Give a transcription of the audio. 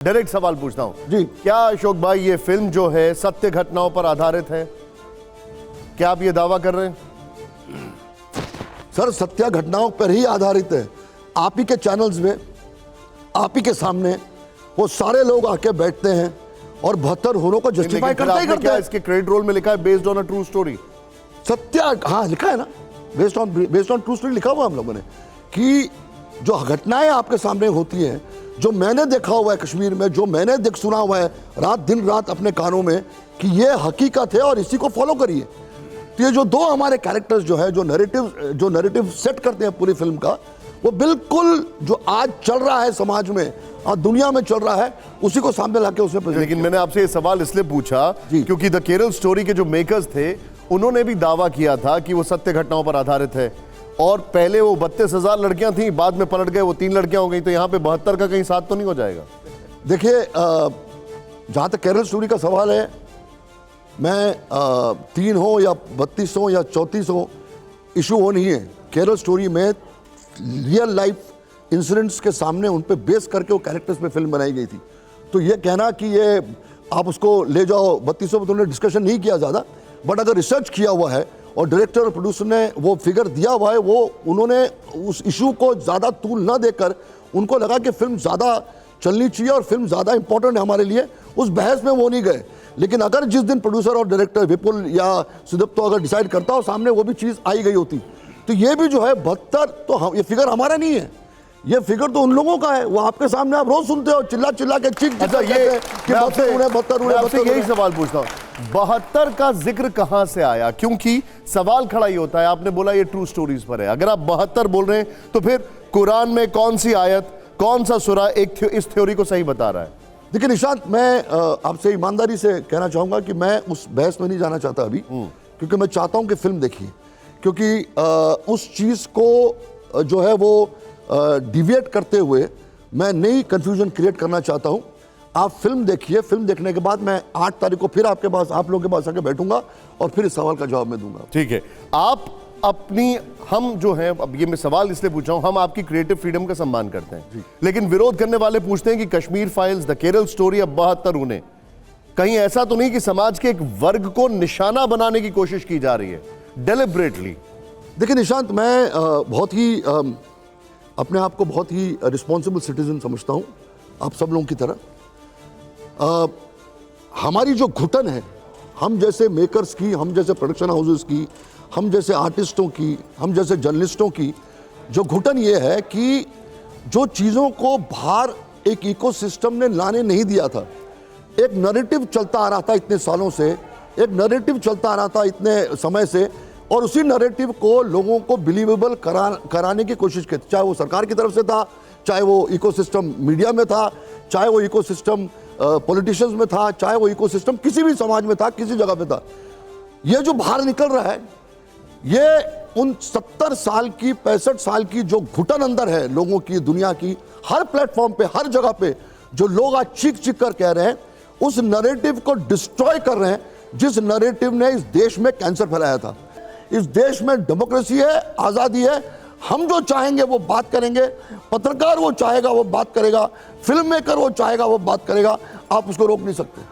Direct सवाल पूछता हूं जी। क्या अशोक भाई ये फिल्म जो है सत्य घटनाओं पर आधारित है? क्या आप ये दावा कर रहे हैं? सर, सत्य घटनाओं पर ही आधारित है। आप ही के चैनल्स में, आप ही के सामने वो सारे लोग आके बैठते हैं और 72 होने को जस्टिफाई करते ही करते क्या हैं। इसके क्रेडिट रोल में लिखा है based on a true story? सत्य, हाँ लिखा है ना, बेस्ड ऑन ट्रू स्टोरी लिखा हुआ हम लोगों ने कि जो घटनाएं आपके सामने होती हैं, जो मैंने देखा हुआ है कश्मीर में, जो मैंने सुना हुआ है दिन रात अपने कानों में कि ये हकीकत है और इसी को फॉलो करिए। तो ये जो दो हमारे कैरेक्टर्स जो है, जो नैरेटिव सेट करते हैं पूरी फिल्म का, वो बिल्कुल जो आज चल रहा है समाज में और दुनिया में चल रहा है, उसी को सामने लाके उसमें present लेकिन मैंने आपसे ये सवाल इसलिए पूछा क्योंकि द केरल स्टोरी के जो मेकर्स थे उन्होंने भी दावा किया था कि वो सत्य घटनाओं पर आधारित है, और पहले वो 32,000 लड़कियां थी, बाद में पलट गए वो 3 लड़कियां हो गई, तो यहाँ पे 72 का कहीं साथ तो नहीं हो जाएगा? देखिए, जहाँ तक केरल स्टोरी का सवाल है, मैं 3 हो या 32 हो या 34 हो, इशू वो नहीं है। केरल स्टोरी में रियल लाइफ इंसिडेंट्स के सामने उन पे बेस करके वो कैरेक्टर्स पे फिल्म बनाई गई थी। तो ये कहना कि ये आप उसको ले जाओ 3200 में, तो उन्होंने डिस्कशन नहीं किया ज़्यादा, बट अगर रिसर्च किया हुआ है और डायरेक्टर और प्रोड्यूसर ने वो फिगर दिया हुआ है, वो उन्होंने उस इशू को ज़्यादा तूल न देकर उनको लगा कि फिल्म ज़्यादा चलनी चाहिए और फिल्म ज़्यादा इंपॉर्टेंट है हमारे लिए, उस बहस में वो नहीं गए। लेकिन अगर जिस दिन प्रोड्यूसर और डायरेक्टर विपुल या सुदीप्तो अगर डिसाइड करता हो, सामने वो भी चीज़ आई गई होती, तो ये भी जो है 72, तो ये फिगर हमारा नहीं है, ये फिगर तो उन लोगों का है। वो आपके सामने आप रोज सुनते हो, चिल्ला चिल्ला के चीख। अच्छा, ये यही सवाल पूछता हूँ, 72 का जिक्र कहां से आया? क्योंकि सवाल खड़ा ही होता है, आपने बोला ये ट्रू स्टोरीज पर है, अगर आप 72 बोल रहे हैं तो फिर कुरान में कौन सी आयत, कौन सा सूरा इस थ्योरी को सही बता रहा है? देखिए निशांत, मैं आपसे ईमानदारी से कहना चाहूंगा कि मैं उस बहस में नहीं जाना चाहता अभी, क्योंकि मैं चाहता हूं कि फिल्म देखिए, क्योंकि उस चीज को जो है वो डिविएट करते हुए मैं नई कंफ्यूजन क्रिएट करना चाहता हूं। आप फिल्म देखिए, फिल्म देखने के बाद मैं 8 तारीख को फिर आपके पास, आप लोगों के पास आके बैठूंगा और फिर इस सवाल का जवाब मैं दूंगा। ठीक है, आप अपनी, हम जो हैं, अब ये मैं सवाल इसलिए पूछ रहा हूं, हम आपकी क्रिएटिव फ्रीडम का सम्मान करते हैं, लेकिन विरोध करने वाले पूछते हैं कि Kashmir files, the Kerala story, अब 72 उन्हें कहीं ऐसा तो नहीं कि समाज के एक वर्ग को निशाना बनाने की कोशिश की जा रही है डेलिबरेटली? देखिए निशांत, मैं बहुत ही अपने आप को बहुत ही रिस्पॉन्सिबल सिटीजन समझता हूं, आप सब लोगों की तरह। हमारी जो घुटन है, हम जैसे मेकर्स की, हम जैसे प्रोडक्शन हाउसेस की, हम जैसे आर्टिस्टों की, हम जैसे जर्नलिस्टों की जो घुटन ये है कि जो चीज़ों को बाहर एक इकोसिस्टम ने लाने नहीं दिया था, एक नैरेटिव चलता आ रहा था इतने सालों से, एक नैरेटिव चलता आ रहा था इतने समय से, और उसी नैरेटिव को लोगों को बिलीवेबल कराने की कोशिश की, चाहे वो सरकार की तरफ से था, चाहे वो इकोसिस्टम मीडिया में था, चाहे वो इकोसिस्टम पॉलिटिशियंस में था, चाहे वो इकोसिस्टम किसी भी समाज में था, किसी जगह पे था। ये जो बाहर निकल रहा है, ये उन 70 साल की, 65 साल की जो घुटन अंदर है लोगों की, दुनिया की, हर प्लेटफॉर्म पे, हर जगह पे जो लोग आज चीख चीख कर कह रहे हैं, उस नैरेटिव को डिस्ट्रॉय कर रहे हैं, जिस नैरेटिव ने इस देश में कैंसर फैलाया था। इस देश में डेमोक्रेसी है, आज़ादी है, हम जो चाहेंगे वो बात करेंगे, पत्रकार वो चाहेगा वो बात करेगा, फिल्म मेकर वो चाहेगा वो बात करेगा, आप उसको रोक नहीं सकते।